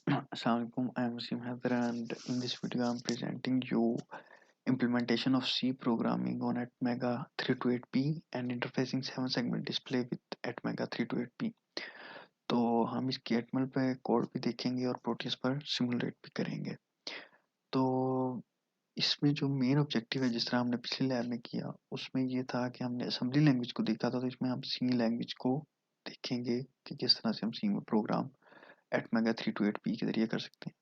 Assalamualaikum, I am Wasim Haider and in this video I am presenting you implementation of C programming on Atmega 328P and interfacing 7 segment display with Atmega 328P। तो हम इसकी HTML पे code भी देखेंगे और Proteus पर simulate भी करेंगे। तो इसमें जो मेन ऑब्जेक्टिव है, जिस तरह हमने पिछली लैब में किया, उसमें ये था कि हमने असेंबली लैंग्वेज को देखा था, तो इसमें हम सी लैंग्वेज को देखेंगे कि किस तरह से हम सी में प्रोग्राम Atmega 328P के जरिए कर सकते हैं।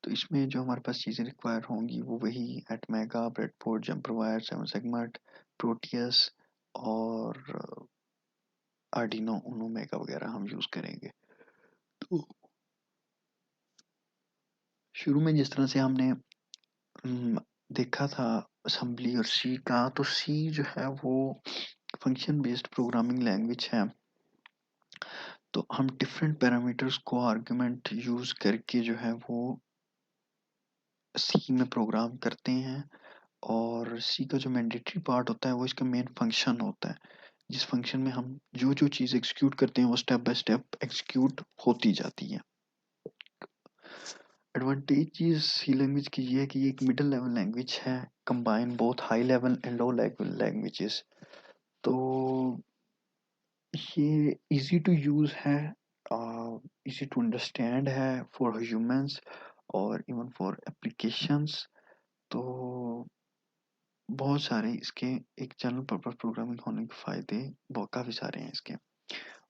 तो इसमें जो हमारे पास चीज़ें रिक्वायर होंगी वो वही ATmega, breadboard, jumper wire, 7 segment, Proteus और आर्डिनो उनो मेगा वगैरह हम यूज़ करेंगे। तो शुरू में जिस तरह से हमने देखा था असेंबली और सी का, तो सी जो है वो फंक्शन बेस्ड प्रोग्रामिंग लैंग्वेज है। तो हम डिफरेंट पैरामीटर्स को आर्गुमेंट यूज़ करके जो है वो सी में प्रोग्राम करते हैं, और सी का जो मैंडेटरी पार्ट होता है वो इसका मेन फंक्शन होता है, जिस फंक्शन में हम जो जो चीज़ एग्जीक्यूट करते हैं वो स्टेप बाय स्टेप एग्जीक्यूट होती जाती है। एडवांटेज चीज़ सी लैंग्वेज की ये है कि ये एक मिडिल लेवल लैंग्वेज है, combine both high level and low level languages. तो ये इजी टू यूज़ है, इजी टू अंडरस्टैंड है फॉर ह्यूमंस और इवन फॉर एप्लीकेशंस। तो बहुत सारे इसके एक जनरल पर्पस प्रोग्रामिंग होने के फ़ायदे बहुत काफ़ी सारे हैं इसके।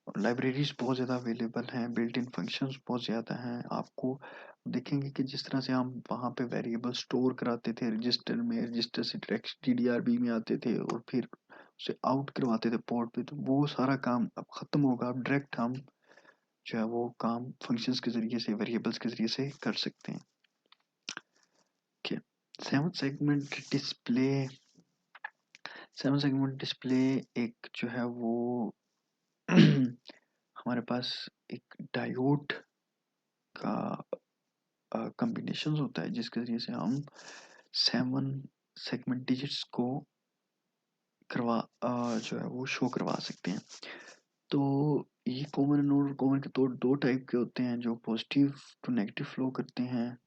और लाइब्रेरीज बहुत ज़्यादा अवेलेबल हैं, बिल्ट इन फंक्शंस बहुत ज़्यादा हैं। आपको देखेंगे कि जिस तरह से हम वहाँ पे वेरिएबल स्टोर कराते थे रजिस्टर में, रजिस्टर से डायरेक्ट DDRB में आते थे और फिर उसे आउट करवाते थे पोर्ट पे, तो वो सारा काम अब ख़त्म होगा। अब डायरेक्ट हम जो है वो काम फंक्शंस के ज़रिए से, वेरिएबल्स के ज़रिए से कर सकते हैं। Okay, seven segment display. Seven segment display एक जो है वो हमारे पास एक डायोड का कॉम्बिनेशन होता है, जिसके जरिए से हम 7 सेगमेंट डिजिट्स को करवा जो है वो शो करवा सकते हैं। तो ये कॉमन नोड और कॉमन के तो दो टाइप के होते हैं, जो पॉजिटिव टू नेगेटिव फ्लो करते हैं।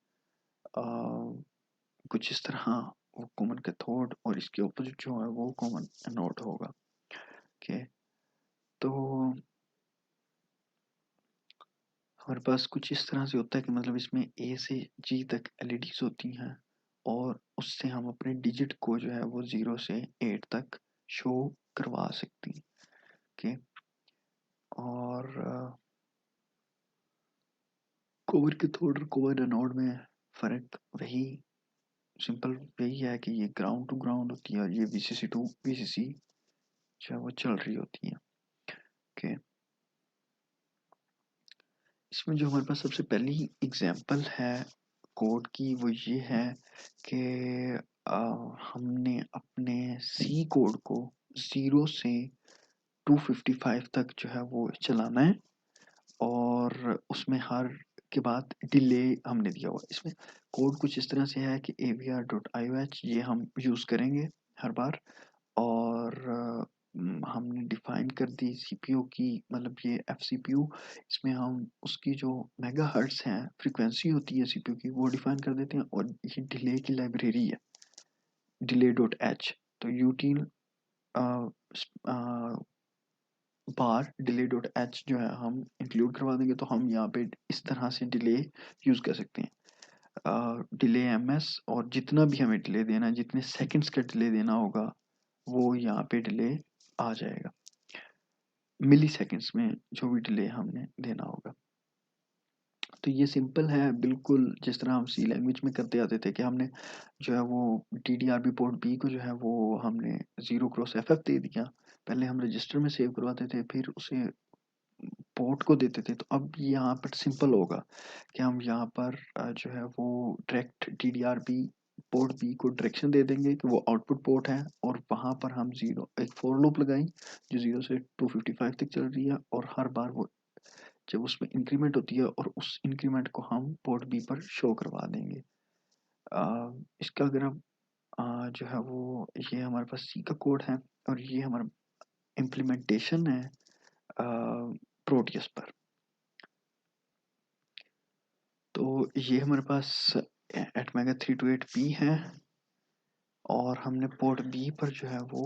कुछ इस तरह वो कॉमन कैथोड, और इसके ऑपोजिट जो है वो कॉमन एनोड होगा। ओके, तो हमारे पास कुछ इस तरह से होता है कि मतलब इसमें ए से जी तक एलईडीज होती हैं, और उससे हम अपने डिजिट को जो है वो 0 से 8 तक शो करवा सकते हैं। ओके, और कोवर कैथोड और कोवर एनोड में फ़र्क वही सिंपल वही है कि ये ग्राउंड टू ग्राउंड होती है और ये VCC टू VCC जो है वो चल रही होती है। ओके, इसमें जो हमारे पास सबसे पहली एग्जांपल है कोड की वो ये है कि हमने अपने सी कोड को 0 से 255 तक जो है वो चलाना है, और उसमें हर के बाद डिले हमने दिया हुआ है। इसमें कोड कुछ इस तरह से है कि avr.ioh ये हम यूज़ करेंगे हर बार, और हमने डिफाइन कर दी सीपीयू की, मतलब ये एफसीपीयू, इसमें हम उसकी जो मेगाहर्ट्ज़ हैं फ्रीक्वेंसी होती है सीपीयू की वो डिफाइन कर देते हैं, और ये डिले की लाइब्रेरी है delay.h। तो util बार delay.h जो है हम इंक्लूड करवा देंगे, तो हम यहाँ पे इस तरह से डिले यूज़ कर सकते हैं। डिले ms, और जितना भी हमें डिले देना है, जितने सेकंड्स का डिले देना होगा वो यहाँ पे डिले आ जाएगा, मिली सेकेंड्स में जो भी डिले हमने देना होगा। तो ये सिंपल है बिल्कुल, जिस तरह हम सी लैंग्वेज में करते आते थे कि हमने जो है वो DDRB पोर्ट बी को जो है वो हमने 0x FF दे दिया। पहले हम रजिस्टर में सेव करवाते थे, फिर उसे पोर्ट को देते थे। तो अब यहाँ पर सिंपल होगा कि हम यहाँ पर जो है वो डायरेक्ट DDRB पोर्ट बी को डायरेक्शन दे देंगे कि वो आउटपुट पोर्ट है, और वहाँ पर हम एक फॉर लूप लगाएं जो 0 से 255 तक चल रही है, और हर बार वो जब उसमें इंक्रीमेंट होती है और उस इंक्रीमेंट को हम पोर्ट बी पर शो करवा देंगे। इसका अगर हम जो है वो ये हमारे पास सी का कोड है, और ये हमारा इम्प्लीमेंटेशन है प्रोटियस पर। तो ये हमारे पास एटमेगा 328P है और हमने पोर्ट बी पर जो है वो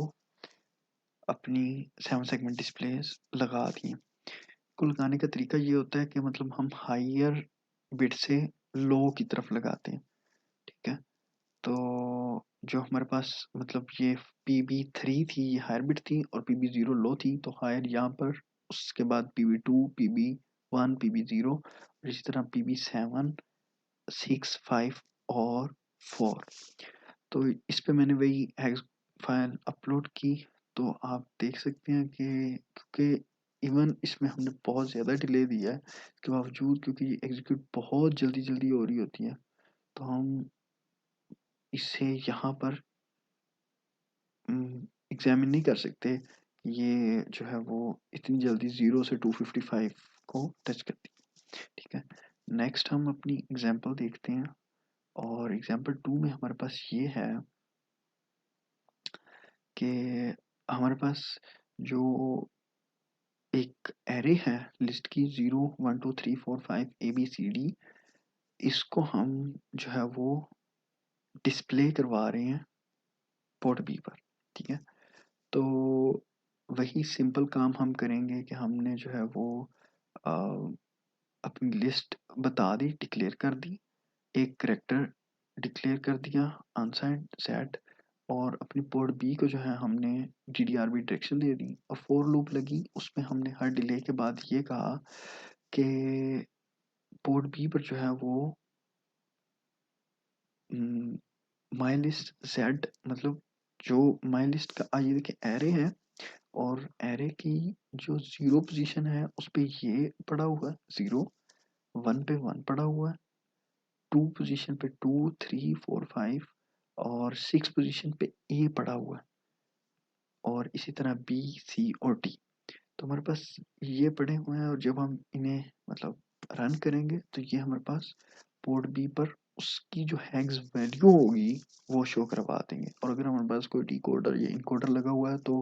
अपनी 7 सेगमेंट डिस्प्लेस लगा दी। को लगाने का तरीका ये होता है कि मतलब हम हायर बिट से लो की तरफ लगाते हैं, ठीक है। तो जो हमारे पास मतलब ये PB3 थी, ये हायर बिट थी और PB0 लो थी, तो हायर यहाँ पर, उसके बाद PB2, PB1, PB0 और इसी तरह PB7, 6, 5 और 4। तो इस पे मैंने वही हेक्स फाइल अपलोड की। तो आप देख सकते हैं कि क्योंकि इवन इसमें हमने बहुत ज़्यादा डिले दिया है के बावजूद, क्योंकि ये एग्जीक्यूट बहुत जल्दी जल्दी हो रही होती है, तो हम इसे यहाँ पर एग्जामिन नहीं कर सकते। ये जो है वो इतनी जल्दी 0 से 255 को टच करती है, ठीक है। नेक्स्ट हम अपनी एग्जांपल देखते हैं और एग्जांपल 2 में हमारे पास ये है कि हमारे पास जो एक एरे है लिस्ट की 0 1 2 3 4 5 ABCD, इसको हम जो है वो डिस्प्ले करवा रहे हैं पोर्ट बी पर, ठीक है। तो वही सिंपल काम हम करेंगे कि हमने जो है वो अ, अपनी लिस्ट बता दी, डिक्लेयर कर दी, एक करेक्टर डिक्लेयर कर दिया अनसाइंड सेट, और अपनी पोर्ट बी को जो है हमने GDRB डायरेक्शन दे दी और फोर लूप लगी। उसमें हमने हर डिले के बाद ये कहा कि पोर्ट बी पर जो है वो माई लिस्ट जेड, मतलब जो माई लिस्ट का ये देखिए एरे है और एरे की जो 0 पोजीशन है उस पे ये पड़ा हुआ है 0, 1 पे 1 पड़ा हुआ है, 2 पोजीशन पे 2, 3, 4, 5 और 6 पोजीशन पे ए पड़ा हुआ है, और इसी तरह बी, सी और डी। तो हमारे पास ये पड़े हुए हैं और जब हम इन्हें मतलब रन करेंगे तो ये हमारे पास पोर्ट बी पर उसकी जो हेक्स वैल्यू होगी वो शो करवा देंगे। और अगर हमारे पास कोई डिकोडर या इनकोडर लगा हुआ है तो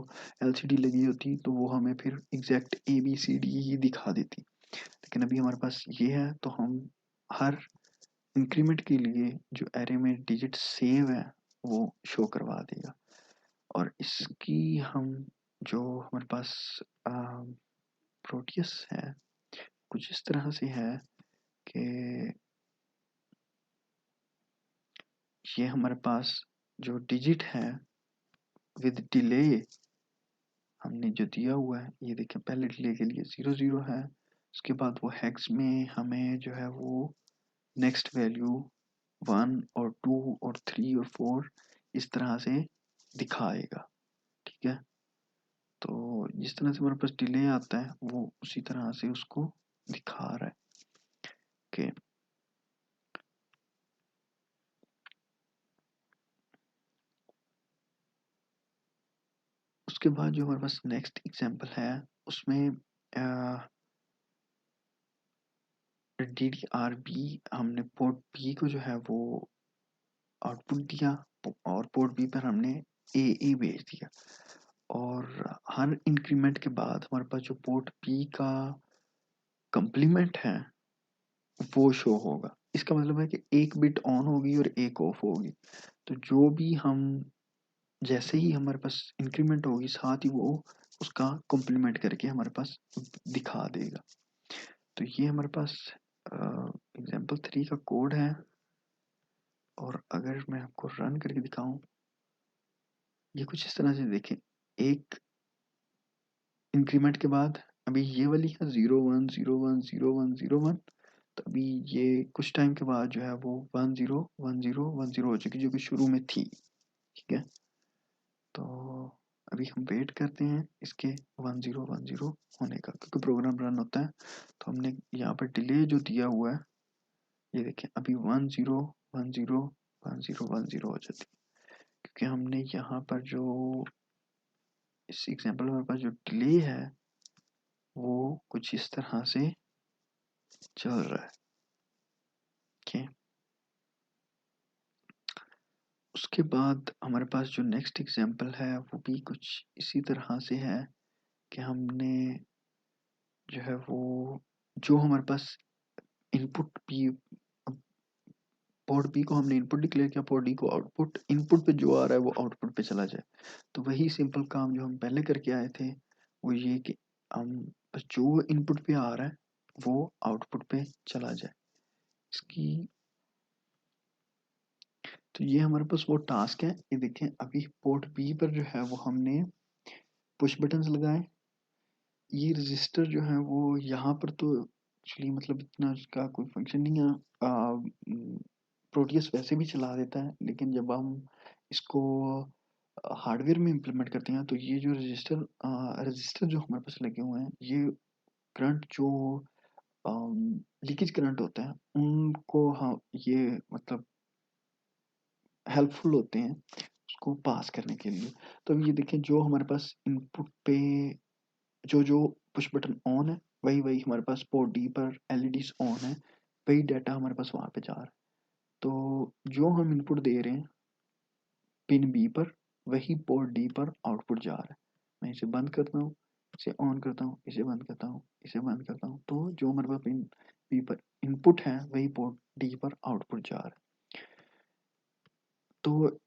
LCD लगी होती तो वो हमें फिर एग्जैक्ट ABCD ही दिखा देती। लेकिन अभी हमारे पास ये है तो हम हर इंक्रीमेंट के लिए जो एरे में डिजिट सेव है वो शो करवा देगा। और इसकी हम जो हमारे पास प्रोटियस है कुछ इस तरह से है कि ये हमारे पास जो डिजिट है विद डिले हमने जो दिया हुआ है, ये देखिए पहले डिले के लिए 0 0 है, उसके बाद वो हेक्स में हमें जो है वो नेक्स्ट वैल्यू 1 और 2 और 3 और 4 इस तरह से दिखाएगा, ठीक है। तो जिस तरह से हमारे पास डिले आता है वो उसी तरह से उसको दिखा रहा है कि उसके बाद जो हमारे पास नेक्स्ट एग्जांपल है उसमें DDRB हमने पोर्ट बी को जो है वो आउटपुट दिया और पोर्ट बी पर हमने ए भेज दिया, और हर इंक्रीमेंट के बाद हमारे पास जो पोर्ट बी का कंप्लीमेंट है वो शो होगा। इसका मतलब है कि एक बिट ऑन होगी और एक ऑफ होगी, तो जो भी हम जैसे ही हमारे पास इंक्रीमेंट होगी साथ ही वो उसका कॉम्प्लीमेंट करके हमारे पास दिखा देगा। तो ये हमारे पास एग्जाम्पल 3 का कोड है, और अगर मैं आपको रन करके दिखाऊं ये कुछ इस तरह से देखें। एक इंक्रीमेंट के बाद अभी ये वाली है 0 1 0 1 0 1 0 1, तो अभी ये कुछ टाइम के बाद जो है वो 1 0 1 0 1 0 हो चुकी जो कि शुरू में थी, ठीक है। तो अभी हम वेट करते हैं इसके 1 0 1 0 होने का, क्योंकि प्रोग्राम रन होता है। तो हमने यहाँ पर डिले जो दिया हुआ है ये देखें अभी 1 0 1 0 1 0 1 0 हो जाती है, क्योंकि हमने यहाँ पर जो इस एग्जांपल में हमारे पास जो डिले है वो कुछ इस तरह से चल रहा है, ठीक है। उसके बाद हमारे पास जो नेक्स्ट एग्जांपल है वो भी कुछ इसी तरह से है कि हमने जो है वो जो हमारे पास इनपुट भी पोर्ट बी को हमने इनपुट डिक्लेयर किया, पोर्ट डी को आउटपुट, इनपुट पे जो आ रहा है वो आउटपुट पे चला जाए। तो वही सिंपल काम जो हम पहले करके आए थे, वो ये कि हम बस जो इनपुट पे आ रहा है वो आउटपुट पे चला जाए। इसकी तो ये हमारे पास वो टास्क है। ये देखें, अभी पोर्ट बी पर जो है वो हमने पुश बटन्स लगाए। ये रजिस्टर जो है वो यहाँ पर तो एक्चुअली मतलब इतना इसका कोई फंक्शन नहीं है। प्रोटियस वैसे भी चला देता है, लेकिन जब हम इसको हार्डवेयर में इम्प्लीमेंट करते हैं तो ये जो रजिस्टर जो हमारे पास लगे हुए हैं, ये करंट जो लीकेज करंट होता है उनको हाँ ये मतलब हेल्पफुल होते हैं उसको पास करने के लिए। तो अब ये देखिए, जो हमारे पास इनपुट पे जो जो पुश बटन ऑन है, वही वही हमारे पास पोर्ट डी पर एलईडीज ऑन है, वही डाटा हमारे पास वहाँ पे जा रहा है। तो जो हम इनपुट दे रहे हैं पिन बी पर, वही पोर्ट डी पर आउटपुट जा रहा है। मैं इसे बंद करता हूँ, इसे ऑन करता हूँ, इसे बंद करता हूँ, इसे बंद करता हूँ, तो जो हमारे पास पिन बी पर इनपुट है वही पोर्ट डी पर आउटपुट जा रहा है। तो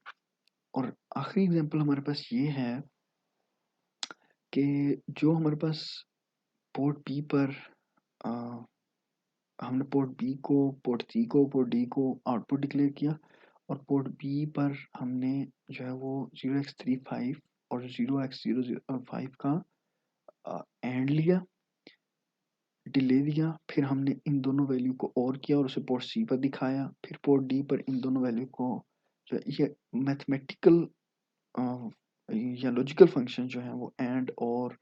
और आखिरी एग्जांपल हमारे पास ये है कि जो हमारे पास पोर्ट बी पर आ, हमने पोर्ट बी को, पोर्ट सी को, पोर्ट डी को आउटपुट डिक्लेयर किया, और पोर्ट बी पर हमने जो है वो 0x35 और 0x005 का एंड लिया, डिले दिया, फिर हमने इन दोनों वैल्यू को और किया और उसे पोर्ट सी पर दिखाया, फिर पोर्ट डी पर इन दोनों वैल्यू को जो ये मैथमेटिकल या लॉजिकल फंक्शन जो है वो एंड और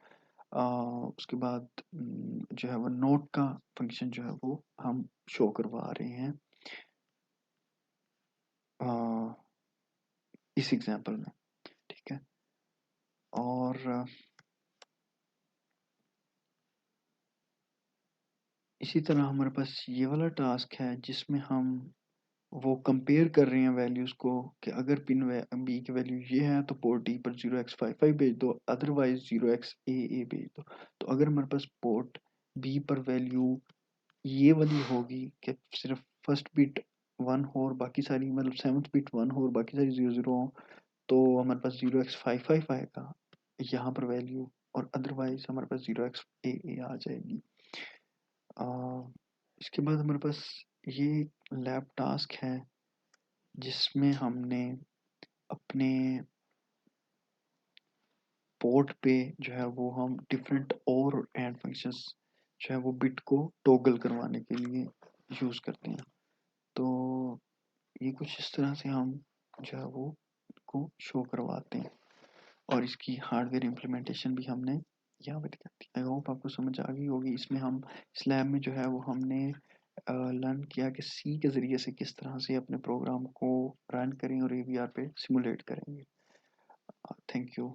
उसके बाद जो है वो नोट का फंक्शन जो है वो हम शो करवा रहे हैं अ, इस एग्जांपल में। ठीक है, और इसी तरह हमारे पास ये वाला टास्क है जिसमें हम वो कंपेयर कर रहे हैं वैल्यूज़ को कि अगर पिन बी की वैल्यू ये है तो पोर्ट डी पर 0x55 भेज दो, अदरवाइज 0x भेज दो। तो अगर हमारे पास पोर्ट बी पर वैल्यू ये वाली होगी कि सिर्फ फर्स्ट बिट 1 हो और बाकी सारी मतलब सेवन्थ बिट 1 हो और बाकी सारी 0 0 हो, तो हमारे पास 0x55 आएगा यहाँ पर वैल्यू, और अदरवाइज हमारे पास 0x आ जाएगी। आ, इसके बाद हमारे पास ये लैब टास्क है जिसमें हमने अपने पोर्ट पे जो है वो हम डिफरेंट और एंड फंक्शंस जो है वो बिट को टॉगल करवाने के लिए यूज़ करते हैं। तो ये कुछ इस तरह से हम जो है वो को शो करवाते हैं, और इसकी हार्डवेयर इम्प्लीमेंटेशन भी हमने यहाँ पे दिखाती है। आई होप आपको समझ आ गई होगी। इसमें हम इस लैब में जो है वो हमने लर्न किया कि सी के ज़रिए से किस तरह से अपने प्रोग्राम को रन करें और एवीआर पे सिमुलेट करेंगे। Thank you.